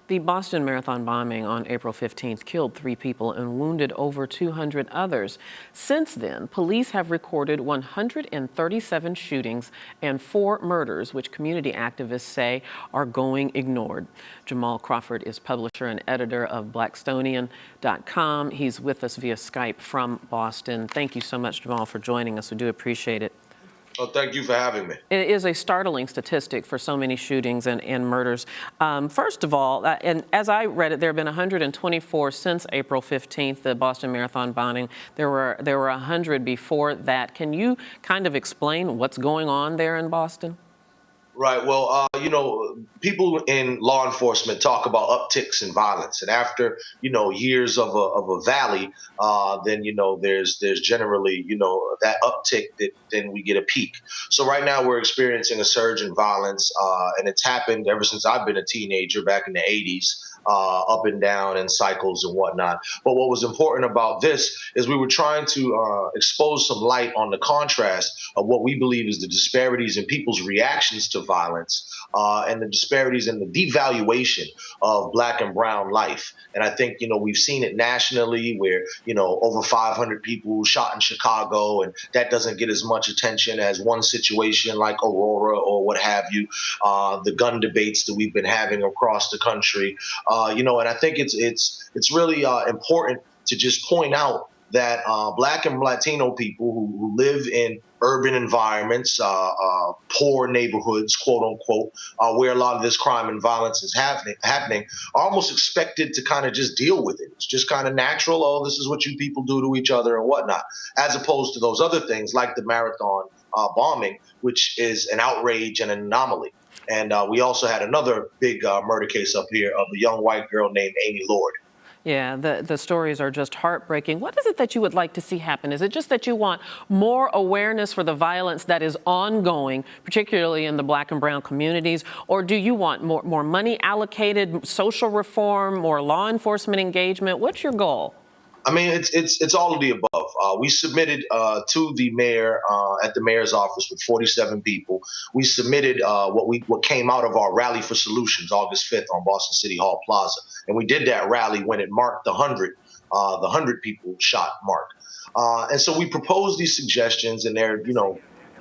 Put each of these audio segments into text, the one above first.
The Boston Marathon bombing on April 15th killed 3 people and wounded over 200 others. Since then, police have recorded 137 shootings and 4 murders, which community activists say are going ignored. Jamarhl Crawford is publisher and editor of Blackstonian.com. He's with us via Skype from Boston. Thank you so much, Jamarhl, for joining us. We do appreciate it. Oh, thank you for having me. It is a startling statistic for so many shootings and murders. First of all, and as I read it, there have been 124 since April 15th, the Boston Marathon bombing. There were 100 before that. Can you kind of explain what's going on there in Boston? Right. Well, people in law enforcement talk about upticks in violence, and after years of a valley, then there's generally that uptick that then we get a peak. So right now we're experiencing a surge in violence, and it's happened ever since I've been a teenager back in the '80s. Up and down in cycles and whatnot. But what was important about this is we were trying to expose some light on the contrast of what we believe is the disparities in people's reactions to violence and the disparities in the devaluation of Black and brown life. And I think, we've seen it nationally where, over 500 people shot in Chicago, and that doesn't get as much attention as one situation like Aurora or what have you, the gun debates that we've been having across the country. And I think it's really important to just point out that Black and Latino people who live in urban environments, poor neighborhoods, quote unquote, where a lot of this crime and violence is happening, are almost expected to kind of just deal with it. It's just kind of natural. Oh, this is what you people do to each other and whatnot, as opposed to those other things like the marathon bombing, which is an outrage and an anomaly. And we also had another big murder case up here of a young white girl named Amy Lord. Yeah, the stories are just heartbreaking. What is it that you would like to see happen? Is it just that you want more awareness for the violence that is ongoing, particularly in the Black and brown communities? Or do you want more money allocated, social reform, more law enforcement engagement? What's your goal? I mean, it's all of the above. We submitted to the mayor at the mayor's office with 47 people. We submitted what came out of our Rally for Solutions, August 5th on Boston City Hall Plaza, and we did that rally when it marked the 100 people shot mark. And so we proposed these suggestions, and they're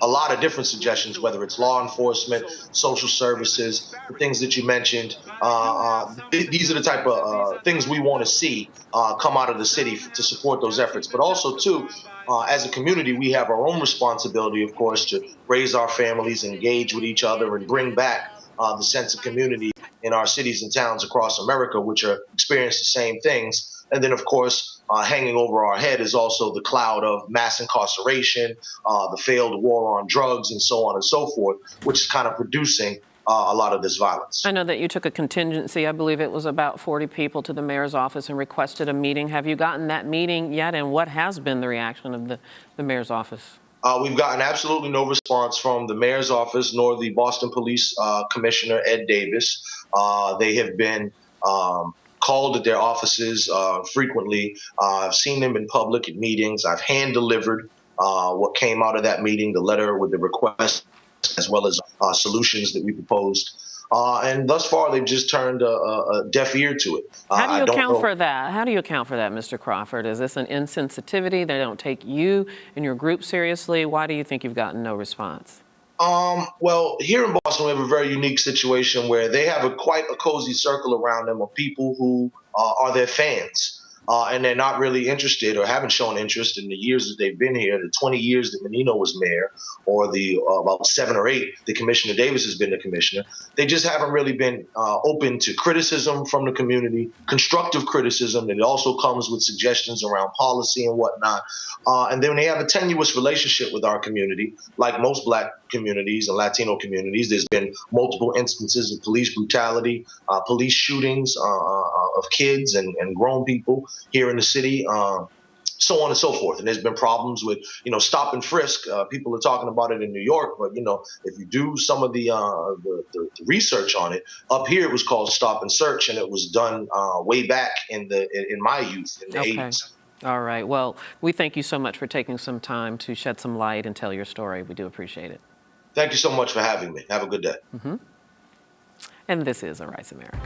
a lot of different suggestions, whether it's law enforcement, social services, the things that you mentioned. These are the type of things we want to see come out of the city to support those efforts. But also, too, as a community, we have our own responsibility, of course, to raise our families, engage with each other, and bring back the sense of community in our cities and towns across America, which are experiencing the same things. And then, of course, hanging over our head is also the cloud of mass incarceration, the failed war on drugs, and so on and so forth, which is kind of producing a lot of this violence. I know that you took a contingency, I believe it was about 40 people, to the mayor's office and requested a meeting. Have you gotten that meeting yet, and what has been the reaction of the mayor's office? We've gotten absolutely no response from the mayor's office nor the Boston Police Commissioner, Ed Davis. They have been called at their offices frequently. I've seen them in public at meetings. I've hand-delivered what came out of that meeting, the letter with the request, as well as solutions that we proposed. And thus far, they've just turned a deaf ear to it. How do you account for that? How do you account for that, Mr. Crawford? Is this an insensitivity? They don't take you and your group seriously? Why do you think you've gotten no response? Well, here in Boston, we have a very unique situation where they have quite a cozy circle around them of people who are their fans. And they're not really interested or haven't shown interest in the years that they've been here, the 20 years that Menino was mayor, or the about 7 or 8 that Commissioner Davis has been the commissioner. They just haven't really been open to criticism from the community, constructive criticism that also comes with suggestions around policy and whatnot. And then they have a tenuous relationship with our community, like most Black communities and Latino communities. There's been multiple instances of police brutality, police shootings of kids and grown people here in the city, so on and so forth. And there's been problems with, stop and frisk. People are talking about it in New York, but, if you do some of the research on it, up here it was called stop and search, and it was done way back in my youth, in the 80s. All right. Well, we thank you so much for taking some time to shed some light and tell your story. We do appreciate it. Thank you so much for having me. Have a good day. And this is Arise America.